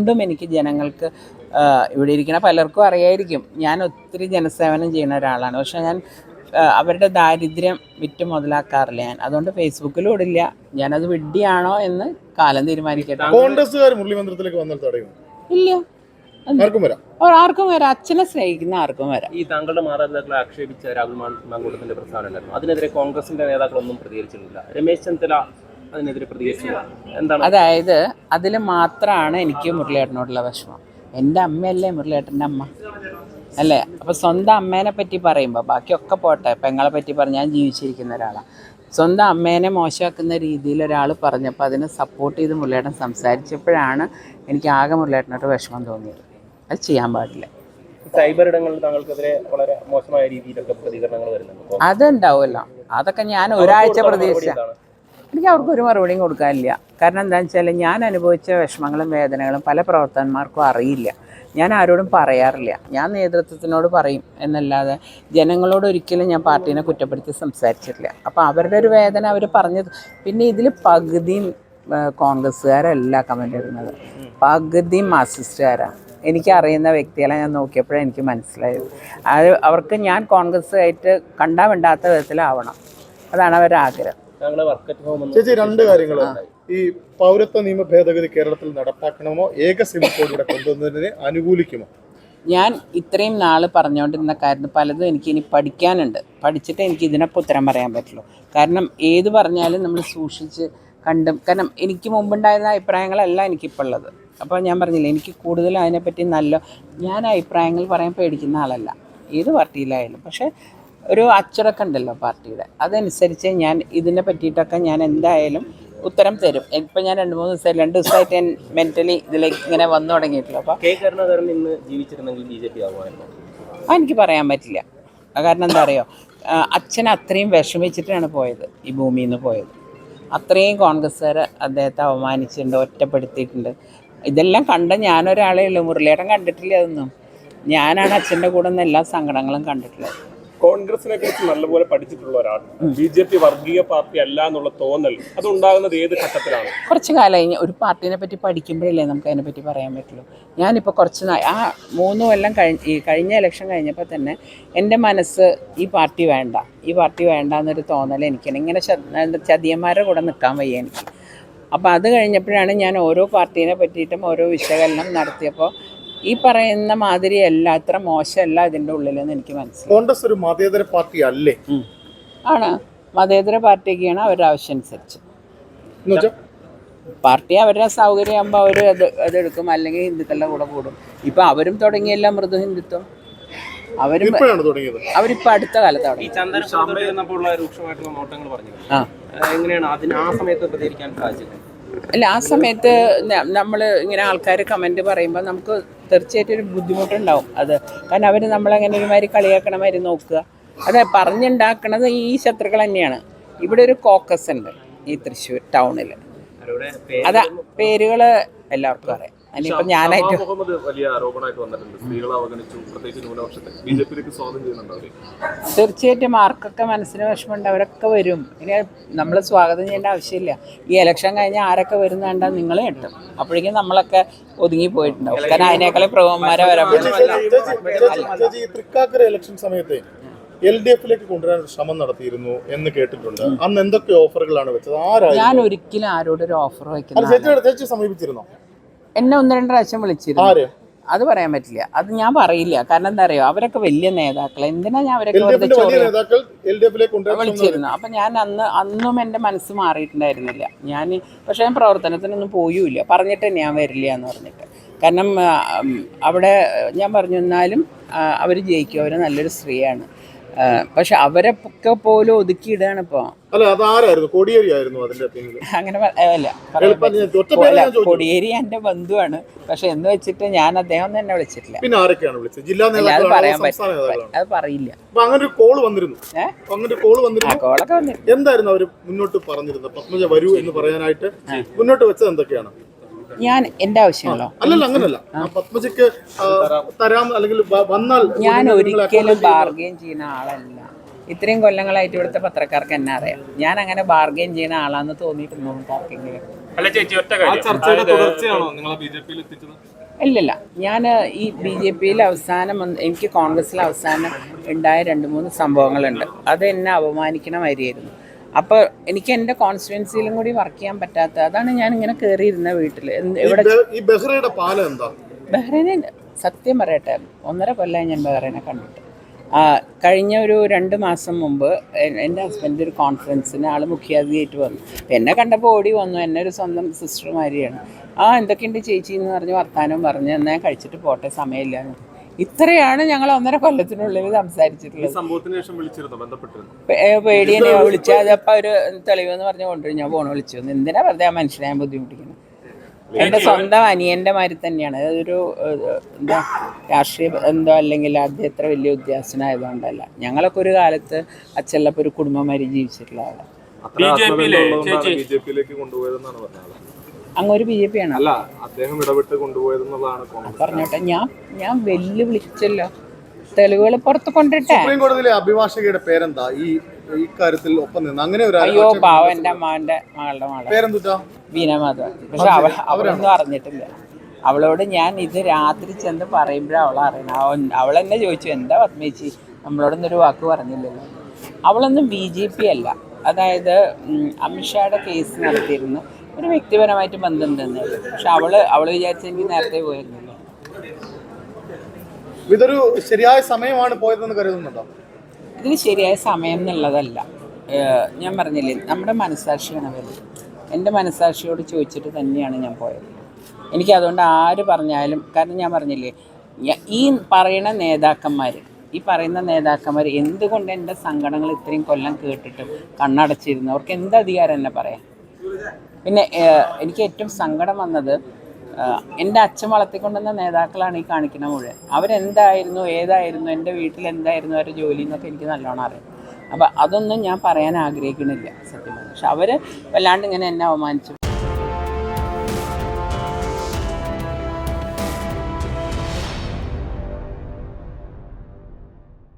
അതുകൊണ്ടും എനിക്ക് ജനങ്ങൾക്ക് ഇവിടെ ഇരിക്കുന്ന പലർക്കും അറിയായിരിക്കും ഞാൻ ഒത്തിരി ജനസേവനം ചെയ്യുന്ന ഒരാളാണ്. പക്ഷേ ഞാൻ അവരുടെ ദാരിദ്ര്യം വിറ്റ് മുതലാക്കാറില്ല. ഞാൻ അതുകൊണ്ട് ഫേസ്ബുക്കിലും ഇടില്ല. ഞാനത് വിഡ്ഢിയാണോ എന്ന് കാലം തീരുമാനിക്കട്ടെ. ഇല്ല, ആർക്കും വരാം. അച്ഛനെ സ്നേഹിക്കുന്ന ആർക്കും വരാം. ഈ താങ്കളുടെ മാതാപിതാക്കളെ ആക്ഷേപിച്ച രാഹുൽ മാങ്കൂട്ടത്തിന്റെ പ്രസ്താവന ഉണ്ടായിരുന്നു. അതിനെതിരെ കോൺഗ്രസിന്റെ നേതാക്കളൊന്നും പ്രതികരിച്ചിട്ടില്ല. രമേശ് ചെന്നിത്തല അതിനെതിരെ പ്രതികരിച്ചില്ല. എന്താണ്? അതായത് അതിൽ മാത്രമാണ് എനിക്ക് മുരളിയേട്ടനോടുള്ള വിഷമം. എൻ്റെ അമ്മയല്ലേ മുരളിയേട്ടൻ്റെ അമ്മ അല്ലേ? അപ്പോൾ സ്വന്തം അമ്മേനെ പറ്റി പറയുമ്പോൾ ബാക്കിയൊക്കെ പോട്ടെ, പെങ്ങളെ പറ്റി പറഞ്ഞ് ഞാൻ ജീവിച്ചിരിക്കുന്ന ഒരാളാണ്. സ്വന്തം അമ്മേനെ മോശമാക്കുന്ന രീതിയിൽ ഒരാൾ പറഞ്ഞപ്പോൾ അതിനെ സപ്പോർട്ട് ചെയ്ത് മുരളിയേട്ടൻ സംസാരിച്ചപ്പോഴാണ് എനിക്ക് ആകെ മുരളിയേട്ടനോട് വിഷമം തോന്നിയത്. അത് ചെയ്യാൻ പാടില്ല. സൈബർ ഇടങ്ങളിൽ താങ്കൾക്കെതിരെ വളരെ മോശമായ രീതിയിലൊക്കെ പ്രതികരണങ്ങൾ വരുന്നുണ്ട്. അതുണ്ടാവുമല്ലോ. അതൊക്കെ ഞാൻ ഒരാഴ്ച പ്രതീക്ഷിച്ച എനിക്ക് അവർക്കൊരു മറുപടിയും കൊടുക്കാനില്ല. കാരണം എന്താണെന്ന് വെച്ചാൽ ഞാൻ അനുഭവിച്ച വിഷമങ്ങളും വേദനകളും പല പ്രവർത്തകന്മാർക്കും അറിയില്ല. ഞാൻ ആരോടും പറയാറില്ല. ഞാൻ നേതൃത്വത്തിനോട് പറയും എന്നല്ലാതെ ജനങ്ങളോട് ഒരിക്കലും ഞാൻ പാർട്ടീനെ കുറ്റപ്പെടുത്തി സംസാരിച്ചിട്ടില്ല. അപ്പോൾ അവരുടെ ഒരു വേദന അവർ പറഞ്ഞത്. പിന്നെ ഇതിൽ പകുതിയും കോൺഗ്രസ്സുകാരല്ല കമൻ്റ് ഇടുന്നത്, പകുതിയും മാർക്സിസ്റ്റുകാരാണ്. എനിക്കറിയുന്ന വ്യക്തികളെ ഞാൻ നോക്കിയപ്പോഴേ എനിക്ക് മനസ്സിലായത്. അവർക്ക് ഞാൻ കോൺഗ്രസ്സുമായിട്ട് കണ്ടാൽ വേണ്ടാത്ത വിധത്തിലാവണം, അതാണ് അവരുടെ ആഗ്രഹം. ചേച്ചി, രണ്ട് കാര്യങ്ങൾ. ഈ പൗരത്വ നിയമ ഭേദഗതി കേരളത്തിൽ നടപ്പാക്കണമോ, ഏക സിവിൽ കോഡ് ഇവിടെ കൊണ്ടുവന്നതിനെ അനുകൂലിക്കുമോ? ഞാൻ ഇത്രയും നാൾ പറഞ്ഞുകൊണ്ടിരുന്ന കാര്യം പലതും എനിക്കിനി പഠിക്കാനുണ്ട്. പഠിച്ചിട്ട് എനിക്ക് ഇതിനൊക്കെ ഉത്തരം പറയാൻ പറ്റുള്ളൂ. കാരണം ഏത് പറഞ്ഞാലും നമ്മൾ സൂക്ഷിച്ച് കണ്ടും, കാരണം എനിക്ക് മുമ്പുണ്ടായിരുന്ന അഭിപ്രായങ്ങളല്ല എനിക്കിപ്പോൾ ഉള്ളത്. അപ്പോൾ ഞാൻ പറഞ്ഞില്ല, എനിക്ക് കൂടുതൽ അതിനെപ്പറ്റി ഞാൻ അഭിപ്രായങ്ങൾ പറയാൻ പേടിക്കുന്ന ആളല്ല, ഏത് പാർട്ടിയിലായാലും. പക്ഷേ ഒരു അച്ചടക്കം ഉണ്ടല്ലോ പാർട്ടിയുടെ, അതനുസരിച്ച് ഞാൻ ഇതിനെ പറ്റിയിട്ടൊക്കെ ഞാൻ എന്തായാലും ഉത്തരം തരും. ഇപ്പം ഞാൻ 2 ദിവസമായിട്ട് ഞാൻ മെൻ്റലി ഇതിലേക്ക് ഇങ്ങനെ വന്നു തുടങ്ങിയിട്ടുള്ളൂ. അപ്പോൾ ഇന്ന് ജീവിച്ചിരുന്നെങ്കിൽ BJP ആകുമായിരുന്നു? എനിക്ക് പറയാൻ പറ്റില്ല. കാരണം എന്താ അറിയോ, അച്ഛൻ അത്രയും വിഷമിച്ചിട്ടാണ് പോയത്, ഈ ഭൂമിയിൽ നിന്ന് പോയത്. അത്രയും കോൺഗ്രസ്സുകാർ അദ്ദേഹത്തെ അവമാനിച്ചിട്ടുണ്ട്, ഒറ്റപ്പെടുത്തിയിട്ടുണ്ട്. ഇതെല്ലാം കണ്ട ഞാനൊരാളേ ഉള്ളൂ. മുരളിയേട്ടൻ കണ്ടിട്ടില്ല അതൊന്നും. ഞാനാണ് അച്ഛൻ്റെ കൂടെ നിന്ന് എല്ലാ സങ്കടങ്ങളും കണ്ടിട്ടുള്ളത്. കോൺഗ്രസിനെ കുറിച്ച് നല്ലപോലെ പഠിച്ചിട്ടുള്ള ഒരാൾ BJP വർഗീയ പാർട്ടി അല്ല എന്നുള്ള തോന്നൽ അതുണ്ടാകുന്നത് ഏത് ഘട്ടത്തിലാണ്? കുറച്ച് കാലമായി ഒരു പാർട്ടീനെ പറ്റി പഠിക്കുമ്പോഴല്ലേ നമുക്ക് അതിനെപ്പറ്റി പറയാൻ പറ്റുള്ളൂ. ഞാനിപ്പോൾ കുറച്ച് 3 കൊല്ലം കഴിഞ്ഞ ഇലക്ഷൻ കഴിഞ്ഞപ്പോൾ തന്നെ എൻ്റെ മനസ്സ് ഈ പാർട്ടി വേണ്ട എന്നൊരു തോന്നൽ എനിക്കാണ്. ഇങ്ങനെ ചതിയന്മാരുടെ കൂടെ നിൽക്കാൻ വയ്യ എനിക്ക്. അപ്പോൾ അത് കഴിഞ്ഞപ്പോഴാണ് ഞാൻ ഓരോ പാർട്ടീനെ പറ്റിയിട്ടും ഓരോ വിശകലനം നടത്തിയപ്പോൾ ഈ പറയുന്ന മാതിരിയല്ല, അത്ര മോശമല്ല ഇതിൻ്റെ ഉള്ളിലെന്ന് എനിക്ക് മനസ്സിലായി. കോൺഗ്രസ് ഒരു മതേതര പാർട്ടി അല്ലേ? ആണ്, മതേതര പാർട്ടിക്കാണ് അവരുടെ ആവശ്യം അനുസരിച്ച്. പാർട്ടി അവരുടെ സൗകര്യമാകുമ്പോൾ അവർ അതെടുക്കും, അല്ലെങ്കിൽ ഹിന്ദുക്കളുടെ കൂടെ കൂടും. ഇപ്പം അവരും തുടങ്ങിയല്ല മൃദു ഹിന്ദുത്വം. അവരിപ്പോൾ അടുത്ത കാലത്താണ്. അല്ല, ആ സമയത്ത് നമ്മൾ ഇങ്ങനെ ആൾക്കാർ കമൻറ്റ് പറയുമ്പോൾ നമുക്ക് തീർച്ചയായിട്ടും ഒരു ബുദ്ധിമുട്ടുണ്ടാവും. അത് കാരണം അവർ നമ്മളങ്ങനെ ഒരുമാതിരി കളിയാക്കണ മാതിരി നോക്കുക. അതെ, പറഞ്ഞുണ്ടാക്കണത് ഈ ശത്രുക്കൾ തന്നെയാണ്. ഇവിടെ ഒരു കോക്കസ് ഉണ്ട് ഈ തൃശ്ശൂർ ടൗണിൽ. അതാ പേരുകൾ എല്ലാവർക്കും അറിയാം. അതിനിപ്പോൾ ഞാനായിട്ട് തീർച്ചയായിട്ടും ആർക്കൊക്കെ മനസ്സിന് വിഷമമുണ്ട് അവരൊക്കെ വരും. ഇനി നമ്മൾ സ്വാഗതം ചെയ്യേണ്ട ആവശ്യമില്ല. ഈ ഇലക്ഷൻ കഴിഞ്ഞാൽ ആരൊക്കെ വരുന്നുണ്ടാ നിങ്ങൾ കിട്ടും. അപ്പോഴേക്കും നമ്മളൊക്കെ ഒതുങ്ങി പോയിട്ടുണ്ടാവും. കാരണം അതിനേക്കാളും പ്രഭവന്മാരെ വരാൻ തൃക്കാക്കര ഇലക്ഷൻ സമയത്ത് LDF-ലേക്ക് കൊണ്ടുവരാൻ ശ്രമം നടത്തിയിരുന്നു എന്ന് കേട്ടിട്ടുണ്ട്. അന്ന് എന്തൊക്കെ ഓഫറുകളാണ് വെച്ചത്? ഞാൻ ഒരിക്കലും ആരോടൊരു ഓഫർ വയ്ക്കുന്നത് സമീപിച്ചിരുന്നോ? എന്നെ 1-2 പ്രാവശ്യം വിളിച്ചിരുന്നു. അത് പറയാൻ പറ്റില്ല, അത് ഞാൻ പറയില്ല. കാരണം എന്താ അറിയോ, അവരൊക്കെ വലിയ നേതാക്കൾ, എന്തിനാ ഞാൻ അവരൊക്കെ വിളിച്ചിരുന്നു. അപ്പം ഞാൻ അന്നും എൻ്റെ മനസ്സ് മാറിയിട്ടുണ്ടായിരുന്നില്ല. പക്ഷേ ഞാൻ പ്രവർത്തനത്തിനൊന്നും പോയുമില്ല. പറഞ്ഞിട്ട് ഞാൻ വരില്ല എന്ന് പറഞ്ഞിട്ട്. കാരണം അവിടെ ഞാൻ പറഞ്ഞു, എന്നാലും അവർ ജയിക്കും, അവർ നല്ലൊരു സ്ത്രീയാണ്. പക്ഷെ അവരെ ഒക്കെ പോലും ഒതുക്കിയിടുകയാണ് ഇപ്പോൾ. അങ്ങനെ അല്ല, കൊടിയേരി എൻ്റെ ബന്ധുവാണ്. പക്ഷെ എന്ന് വെച്ചിട്ട് ഞാൻ അദ്ദേഹം തന്നെ വിളിച്ചിട്ടില്ല. അത് പറയാൻ പറ്റില്ല, അത് പറയില്ല. കോളൊക്കെ വന്നിരുന്നു. എന്തായിരുന്നു അവർ മുന്നോട്ട് പറഞ്ഞിരുന്നത്? പത്മജ വരൂ എന്ന് പറയാനായിട്ട് മുന്നോട്ട് വെച്ചത് എന്തൊക്കെയാണ്? ഞാൻ എൻ്റെ ആവശ്യങ്ങളോ? അങ്ങനല്ല, പത്മജയ്ക്ക് തരാം അല്ലെങ്കിൽ വന്നാൽ. ഞാൻ ഒരിക്കലും ബാർഗെയിൻ ചെയ്യുന്ന ആളല്ല. ഇത്രയും കൊല്ലങ്ങളായിട്ട് ഇവിടുത്തെ പത്രക്കാർക്ക് എന്നെ അറിയാം. ഞാൻ അങ്ങനെ ബാർഗെയിൻ ചെയ്യുന്ന ആളാന്ന് തോന്നിയിട്ടുണ്ടോ ആർക്കെങ്കിലും? അല്ല ചേച്ചി ഒറ്റ കാര്യം ചർച്ചയുടെ തുടർച്ചയാണോ നിങ്ങളെ ബി.ജെ.പിയിൽ എത്തിച്ചത്? ഇല്ലില്ല, ഞാൻ ഈ BJP-യിൽ അവസാനം എനിക്ക് കോൺഗ്രസ്സിൽ അവസാനം ഉണ്ടായ 2-3 സംഭവങ്ങളുണ്ട്. അത് എന്നെ അപമാനിക്കണ മാതിരിയായിരുന്നു. അപ്പോൾ എനിക്ക് എൻ്റെ കോൺസ്റ്റിറ്റ്യുവൻസിയിലും കൂടി വർക്ക് ചെയ്യാൻ പറ്റാത്ത, അതാണ് ഞാൻ ഇങ്ങനെ കയറിയിരുന്ന വീട്ടിൽ. ഇവിടെ ഈ ബഹ്റയുടെ പാലം എന്താ? ബഹ്റൈനെ സത്യം പറയട്ടെ, 1.5 കൊല്ലമായി ഞാൻ ബഹ്റൈനെ കണ്ടിട്ട്. കഴിഞ്ഞ ഒരു 2 മാസം മുമ്പ് എൻ്റെ ഹസ്ബൻഡ് ഒരു കോൺഫറൻസിന് ആൾ മുഖ്യാതിഥിയായിട്ട് വന്നു. എന്നെ കണ്ടപ്പോൾ ഓടി വന്നു. എന്നെ ഒരു സ്വന്തം സിസ്റ്റർമാരിയാണ്. എന്തൊക്കെയുണ്ട് ചേച്ചി എന്ന് പറഞ്ഞ് വർത്താനം പറഞ്ഞ് എന്നാൽ കഴിച്ചിട്ട് പോട്ടെ, സമയമില്ല. ഇത്രയാണ് ഞങ്ങൾ 1.5 കൊല്ലത്തിനുള്ളിൽ സംസാരിച്ചിട്ടുള്ളത്. സംഭവത്തിന് ശേഷം വിളിച്ചിരുന്നു, ബന്ധപ്പെട്ടിരുന്നു? പേടിയെ വിളിച്ചാൽ അതപ്പോൾ ഒരു തെളിവെന്ന് പറഞ്ഞ് കൊണ്ടുവരും. ഞാൻ ഫോൺ വിളിച്ചു വന്നു. എന്തിനാ വെറുതെ ആ മനുഷ്യനെ ഞാൻ ബുദ്ധിമുട്ടിക്കുന്നത്? എൻ്റെ സ്വന്തം അനിയൻ്റെ മാതിരി തന്നെയാണ്. അതൊരു എന്താ രാഷ്ട്രീയ എന്തോ അല്ലെങ്കിൽ ആദ്യം എത്ര വലിയ ഉദ്യോഗസ്ഥനായതുകൊണ്ടല്ല. ഞങ്ങളൊക്കെ ഒരു കാലത്ത് അച്ഛനപ്പോൾ ഒരു കുടുംബമാരി ജീവിച്ചിട്ടുള്ള ആളാണ്. ബി.ജെ.പിയിലേക്ക് കൊണ്ടുപോയതെന്നാണ് പറഞ്ഞത്. അങ്ങൊരു BJP ആണ് അല്ല, അദ്ദേഹം ഇടപെട്ട് കൊണ്ടുപോയതെന്നുള്ളതാണ്. പറഞ്ഞോട്ടെ, ഞാൻ വെല്ലുവിളിച്ചല്ലോ, തെളിവുകൾ പുറത്ത് കൊണ്ടിട്ടെ. സുപ്രീം കോടതിയിലെ അഭിഭാഷകയുടെ പേരെന്താ ഈ കാര്യത്തിൽ ഒപ്പം നിന്ന്? അങ്ങനെ ഒരു അയ്യോ പാവം, എൻ്റെ അമ്മാവൻ്റെ മകളുടെ മകളെ പേരെന്താ? വീണ മാധവൻ. പക്ഷെ അവളൊന്നും അറിഞ്ഞിട്ടില്ല. അവളോട് ഞാൻ ഇത് രാത്രി ചെന്ന് പറയുമ്പോഴാണ് അവൾ അറിയണം. അവളെന്നെ ചോദിച്ചു, എന്താ പത്മേച്ചി നമ്മളോടൊന്നൊരു വാക്ക് പറഞ്ഞില്ലല്ലോ. അവളൊന്നും BJP അല്ല. അതായത് അമിത്ഷായുടെ കേസ് നടത്തിയിരുന്നു, ഒരു വ്യക്തിപരമായിട്ട് ബന്ധമുണ്ടെന്നേ. പക്ഷെ അവൾ വിചാരിച്ചെങ്കിൽ നേരത്തെ പോയിരുന്നില്ല. ഇതൊരു ശരിയായ സമയമാണ് പോയതെന്ന് കരുതുന്നുണ്ടോ? ഇതിന് ശരിയായ സമയം എന്നുള്ളതല്ല. ഞാൻ പറഞ്ഞില്ലേ, നമ്മുടെ മനസ്സാക്ഷിയാണ് വലുത്. എൻ്റെ മനസ്സാക്ഷിയോട് ചോദിച്ചിട്ട് തന്നെയാണ് ഞാൻ പോയത്. എനിക്കതുകൊണ്ട് ആര് പറഞ്ഞാലും, കാരണം ഞാൻ പറഞ്ഞില്ലേ, ഈ പറയുന്ന നേതാക്കന്മാർ എന്തുകൊണ്ട് എൻ്റെ സങ്കടങ്ങൾ ഇത്രയും കൊല്ലം കേട്ടിട്ട് കണ്ണടച്ചിരുന്നു? അവർക്ക് എന്ത് അധികാരം എന്നെ പറയാം? പിന്നെ എനിക്ക് ഏറ്റവും സങ്കടം വന്നത്, എൻ്റെ അച്ഛൻ വളർത്തിക്കൊണ്ടുവന്ന നേതാക്കളാണ് ഈ കാണിക്കുന്ന മുഴുവൻ. അവരെന്തായിരുന്നു, ഏതായിരുന്നു, എൻ്റെ വീട്ടിൽ എന്തായിരുന്നു അവരുടെ ജോലി എന്നൊക്കെ എനിക്ക് നല്ലോണം അറിയാം. അപ്പോൾ അതൊന്നും ഞാൻ പറയാൻ ആഗ്രഹിക്കണില്ല സത്യം. പക്ഷെ അവർ വല്ലാണ്ട് ഇങ്ങനെ എന്നെ അവമാനിച്ചു.